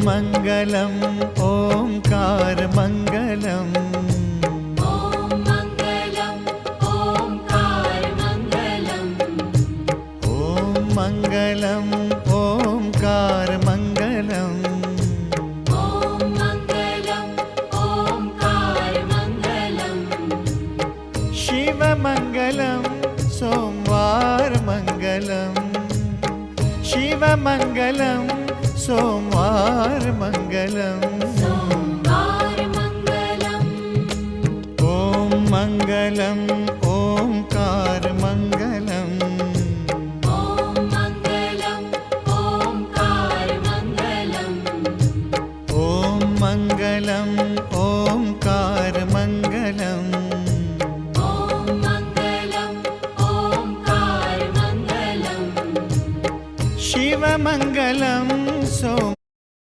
मङ्गलम् ओंकार मङ्गलम् ॐ मङ्गलम् ओंकार मङ्गलम् ॐ मङ्गलम् ओंकार मङ्गलम् ॐ मङ्गलम् ओंकार मङ्गलम् शिवमङ्गलं सोमवार मङ्गलम् शिवमङ्गलं सोमवार मङ्गलम् सोमवार मङ्गलम् ॐ मङ्गलम् ओंकार मङ्गलम् ॐ मङ्गलम् ओंकार मङ्गलम् ॐ मङ्गलम् ओंकार मङ्गलम् ॐ मङ्गलम् ओंकार मङ्गलम् शिवमङ्गलं